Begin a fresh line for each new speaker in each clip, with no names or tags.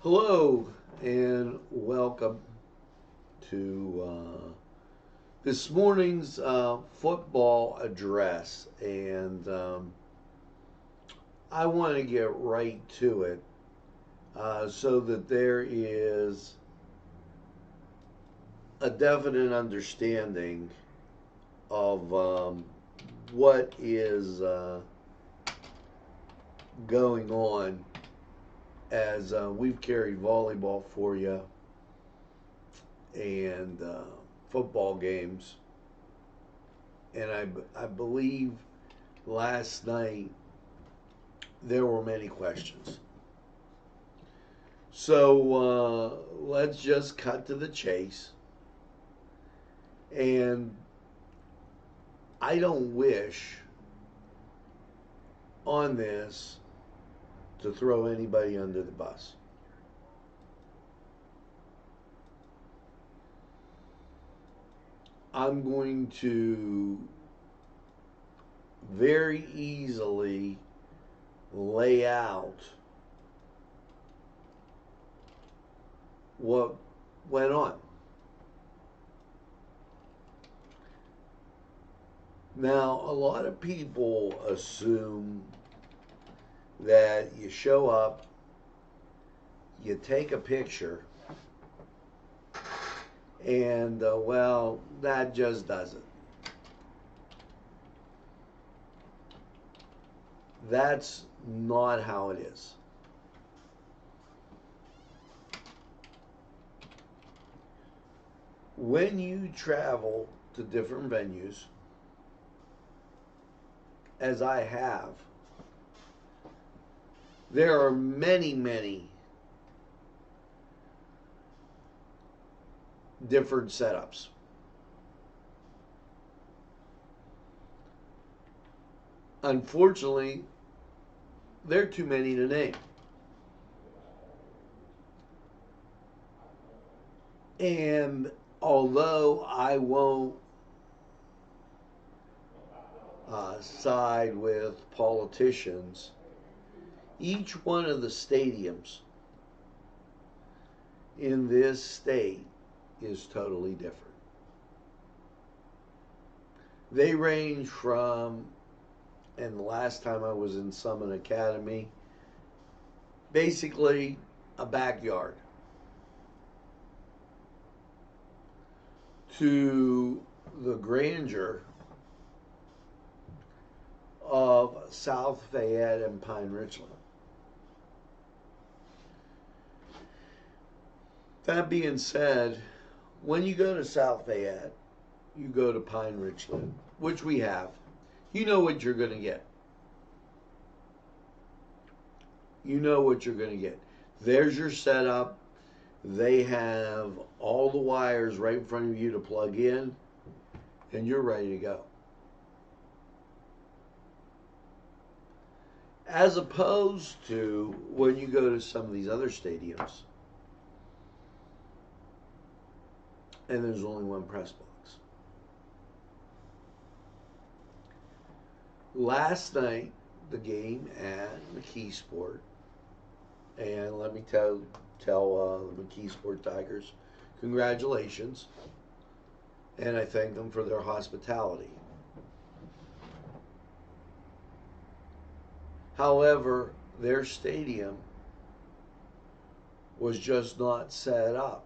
Hello and welcome to this morning's football address. And I want to get right to it so that there is a definite understanding of what is going on as we've carried volleyball for you and football games. And I believe last night there were many questions. So let's just cut to the chase. And I don't wish on this to throw anybody under the bus. I'm going to very easily lay out what went on. Now, a lot of people assume that you show up, you take a picture, and well, that just does it. That's not how it is. When you travel to different venues, as I have, there are many different setups. Unfortunately, there are too many to name. And although I won't side with politicians, each one of the stadiums in this state is totally different. They range from, and the last time I was in Summit Academy, basically a backyard, to the grandeur of South Fayette and Pine Richland. That being said, when you go to South Fayette, you go to Pine Richland, which we have, you know what you're going to get. You know what you're going to get. There's your setup. They have all the wires right in front of you to plug in, and you're ready to go. As opposed to when you go to some of these other stadiums and there's only one press box. Last night, the game at MCKESSPORT, and let me tell the MCKESSPORT Tigers, congratulations, and I thank them for their hospitality. However, their stadium was just not set up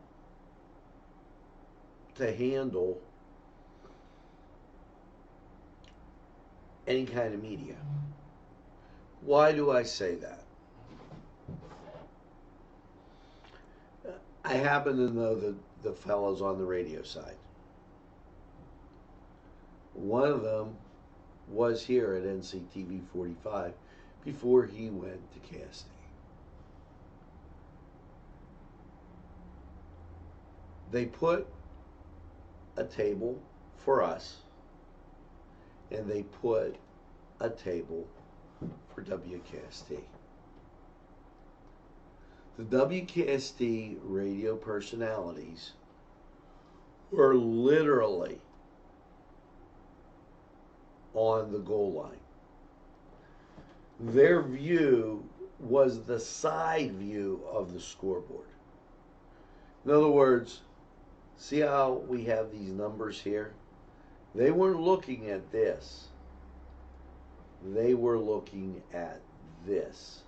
to handle any kind of media. Why do I say that? I happen to know the fellows on the radio side. One of them was here at NCTV45 before he went to Cass State. They put a table for us, and they put a table for WKST. The WKST radio personalities were literally on the goal line. Their view was the side view of the scoreboard. In other words, see how we have these numbers here? They weren't looking at this. They were looking at this.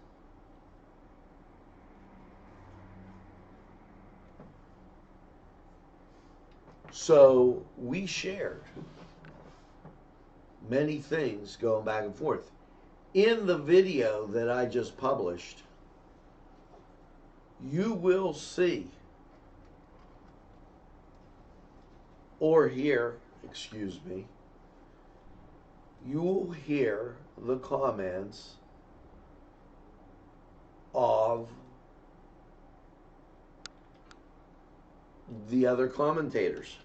So we shared many things going back and forth. In the video that I just published, you will see or hear, excuse me, you will hear the comments of the other commentators.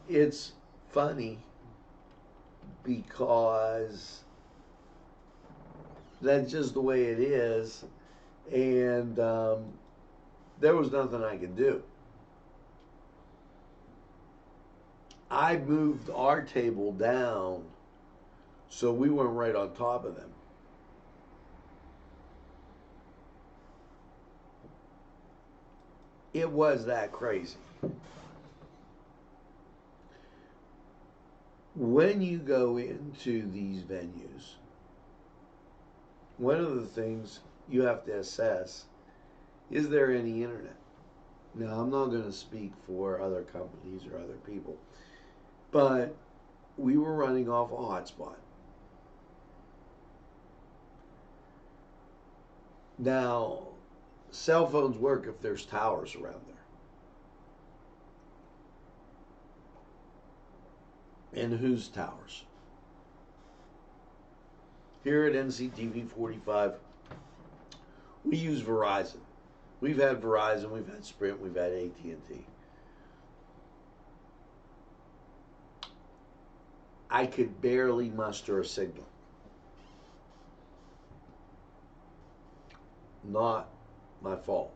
It's funny because that's just the way it is, and there was nothing I could do. I moved our table down so we weren't right on top of them. It was that crazy. When you go into these venues, one of the things you have to assess, is there any internet? Now, I'm not going to speak for other companies or other people, but we were running off a hotspot. Now, cell phones work if there's towers around there. And whose towers? Here at NCTV45, we use Verizon. We've had Verizon, we've had Sprint, we've had AT&T. I could barely muster a signal. Not my fault.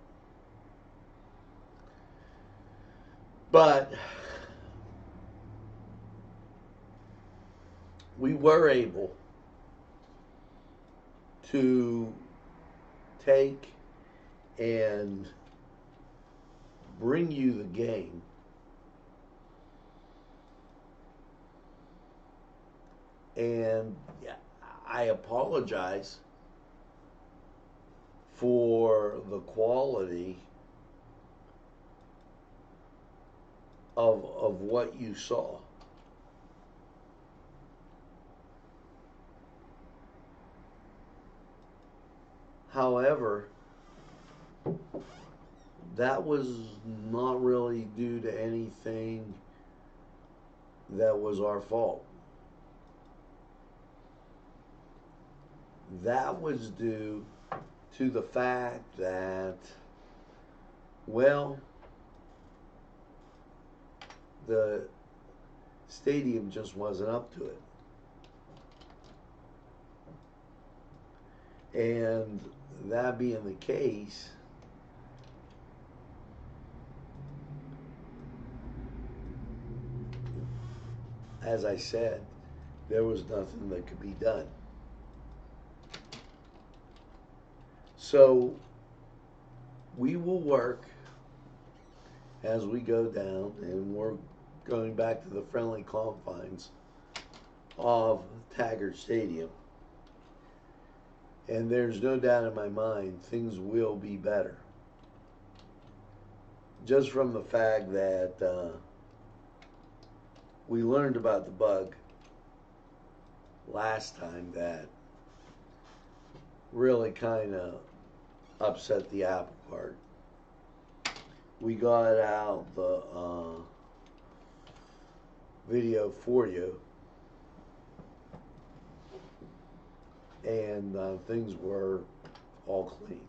But we were able to take and bring you the game and I apologize for the quality of what you saw. However, that was not really due to anything that was our fault. That was due to the fact that, well, the stadium just wasn't up to it. And that being the case, as I said, there was nothing that could be done. So we will work as we go down, and we're going back to the friendly confines of Taggart Stadium. And there's no doubt in my mind things will be better. Just from the fact that we learned about the bug last time that really kind of upset the apple cart. We got out the video for you, and things were all clean.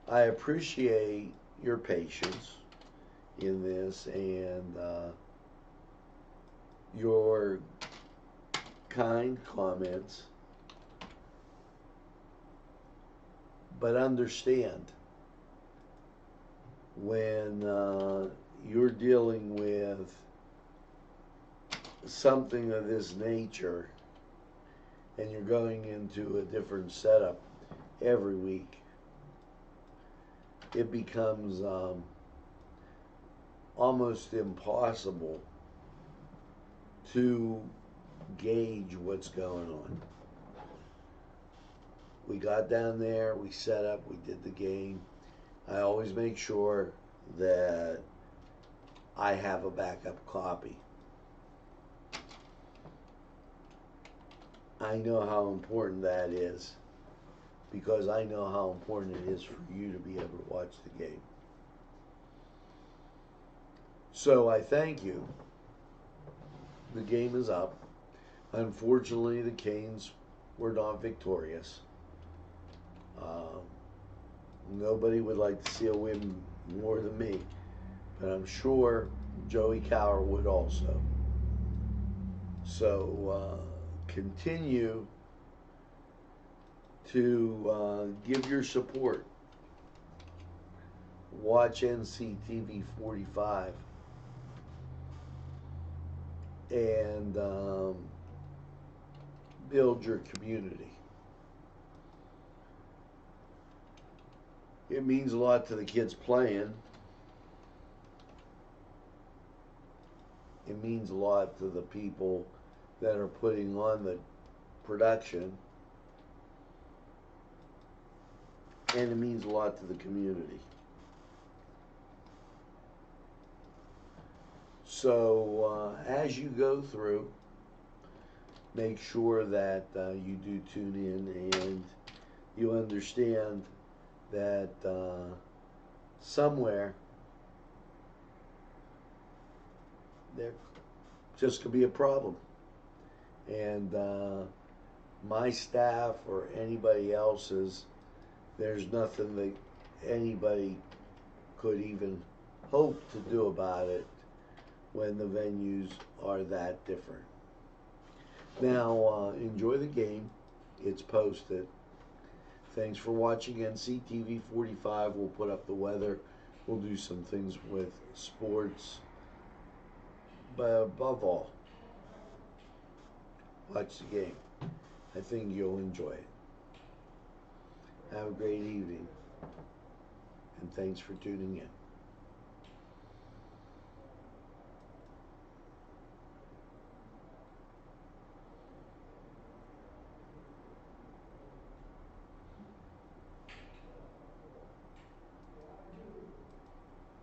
I appreciate your patience in this and your kind comments, but understand when you're dealing with something of this nature and you're going into a different setup every week, it becomes almost impossible to gauge what's going on. We got down there, we set up, we did the game. I always make sure that I have a backup copy. I know how important that is because I know how important it is for you to be able to watch the game. So I thank you. The game is up. Unfortunately, the Canes were not victorious. Nobody would like to see a win more than me, but I'm sure Joey Cower would also. So continue to give your support. Watch NCTV45 and build your community. It means a lot to the kids playing. It means a lot to the people that are putting on the production. And it means a lot to the community. So as you go through, make sure that you do tune in and you understand that somewhere there just could be a problem. And my staff or anybody else's, there's nothing that anybody could even hope to do about it when the venues are that different. Now, enjoy the game. It's posted. Thanks for watching NCTV45. We'll put up the weather. We'll do some things with sports. But above all, watch the game. I think you'll enjoy it. Have a great evening. And thanks for tuning in.